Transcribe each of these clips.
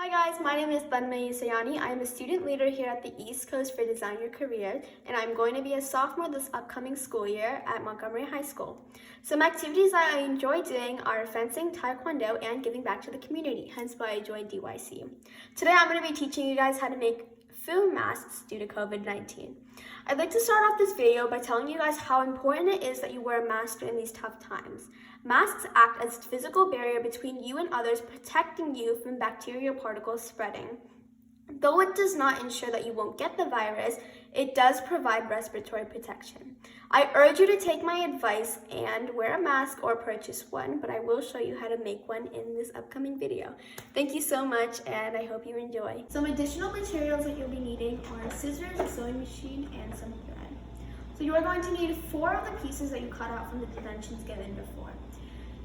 Hi guys, my name is Tanmayi Sayani. I am a student leader here at the East Coast for Design Your Career, and I'm going to be a sophomore this upcoming school year at Montgomery High School. Some activities that I enjoy doing are fencing, taekwondo, and giving back to the community, hence why I joined DYC. Today I'm going to be teaching you guys how to make foam masks due to COVID-19. I'd like to start off this video by telling you guys how important it is that you wear a mask during these tough times. Masks act as a physical barrier between you and others, protecting you from bacterial particles spreading. Though it does not ensure that you won't get the virus, it does provide respiratory protection. I urge you to take my advice and wear a mask or purchase one, but I will show you how to make one in this upcoming video. Thank you so much, and I hope you enjoy. Some additional materials that you'll be needing are scissors, a sewing machine, and some thread. So you are going to need 4 of the pieces that you cut out from the dimensions given before.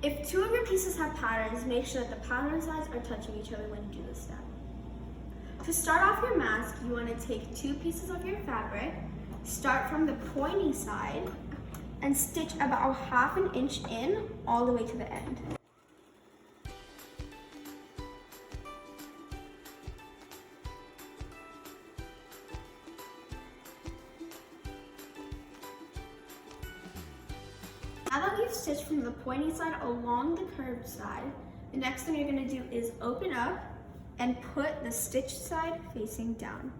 If 2 of your pieces have patterns, make sure that the pattern sides are touching each other when you do this step. To start off your mask, you want to take 2 pieces of your fabric, start from the pointy side, and stitch about 1/2 inch in all the way to the end. Now that you've stitched from the pointy side along the curved side, the next thing you're going to do is open up and put the stitched side facing down.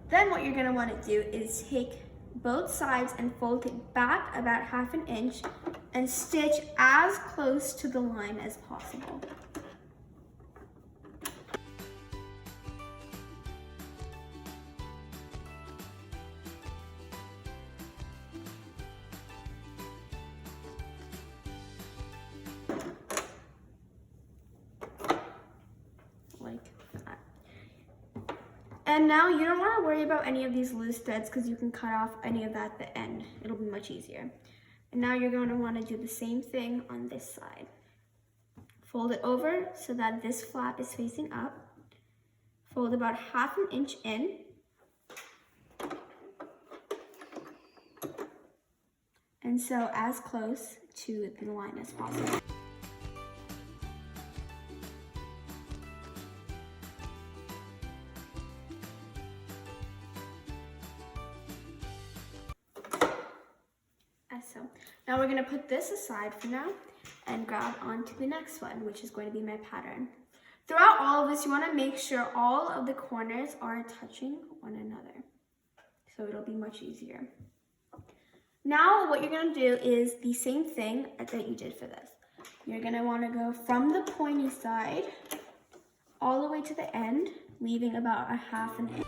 Then what you're going to want to do is take both sides and fold it back about 1/2 inch and stitch as close to the line as possible. Like that. And now you don't want to worry about any of these loose threads because you can cut off any of that at the end. It'll be much easier. And now you're going to want to do the same thing on this side. Fold it over so that this flap is facing up. Fold about 1/2 inch in. And sew as close to the line as possible. So now we're going to put this aside for now and grab onto the next one, which is going to be my pattern. Throughout all of this, you want to make sure all of the corners are touching one another, so it'll be much easier. Now what you're going to do is the same thing that you did for this. You're going to want to go from the pointy side all the way to the end, leaving about 1/2 inch.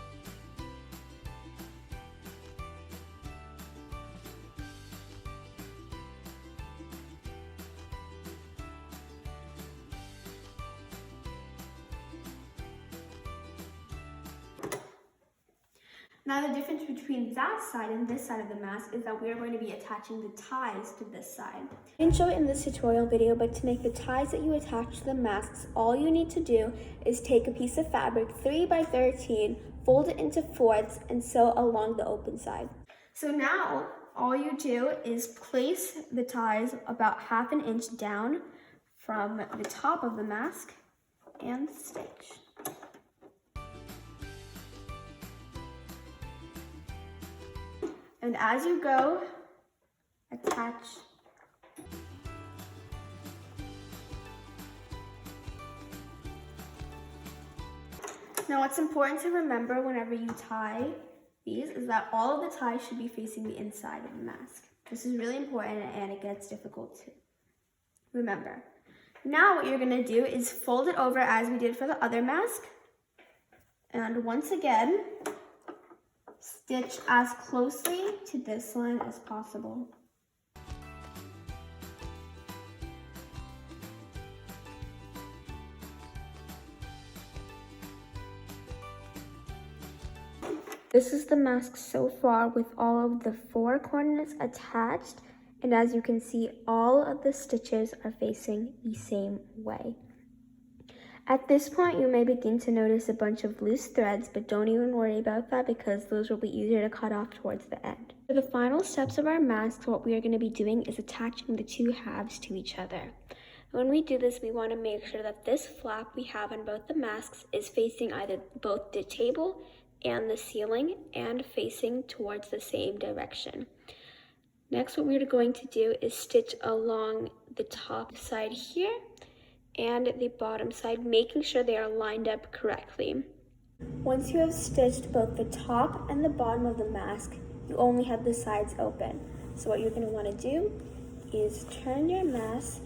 Now the difference between that side and this side of the mask is that we are going to be attaching the ties to this side. I didn't show it in this tutorial video, but to make the ties that you attach to the masks, all you need to do is take a piece of fabric 3 by 13, fold it into 4ths, and sew along the open side. So now all you do is place the ties about 1/2 inch down from the top of the mask and stitch. And as you go, attach. Now what's important to remember whenever you tie these is that all of the ties should be facing the inside of the mask. This is really important and it gets difficult to remember. Now what you're going to do is fold it over as we did for the other mask. And once again, stitch as closely to this line as possible. This is the mask so far with all of the 4 corners attached, and as you can see, all of the stitches are facing the same way. At this point, you may begin to notice a bunch of loose threads, but don't even worry about that because those will be easier to cut off towards the end. For the final steps of our mask, what we are going to be doing is attaching the 2 halves to each other. When we do this, we want to make sure that this flap we have on both the masks is facing either both the table and the ceiling and facing towards the same direction. Next, what we're going to do is stitch along the top side here and the bottom side, making sure they are lined up correctly. Once you have stitched both the top and the bottom of the mask, you only have the sides open. So what you're going to want to do is turn your mask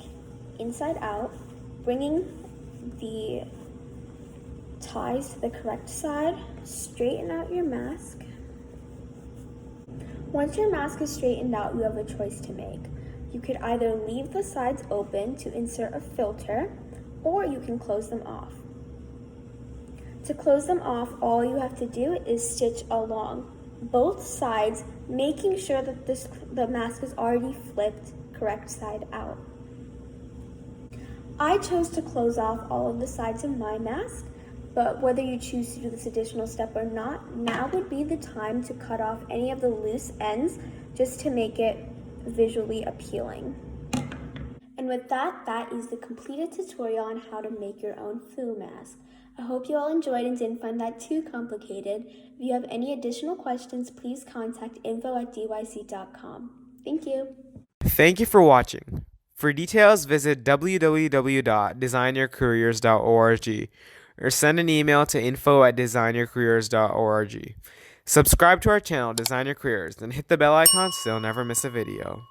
inside out, bringing the ties to the correct side, straighten out your mask. Once your mask is straightened out, you have a choice to make. You could either leave the sides open to insert a filter, or you can close them off. To close them off, all you have to do is stitch along both sides, making sure that the mask is already flipped correct side out. I chose to close off all of the sides of my mask, but whether you choose to do this additional step or not, now would be the time to cut off any of the loose ends just to make it visually appealing. And with that, that is the completed tutorial on how to make your own foo mask. I hope you all enjoyed and didn't find that too complicated. If you have any additional questions, please contact info@dyc.com. Thank you. Thank you for watching. For details, visit www.designyourcareers.org or send an email to info@designyourcareers.org. Subscribe to our channel, Design Your Careers, and hit the bell icon so you'll never miss a video.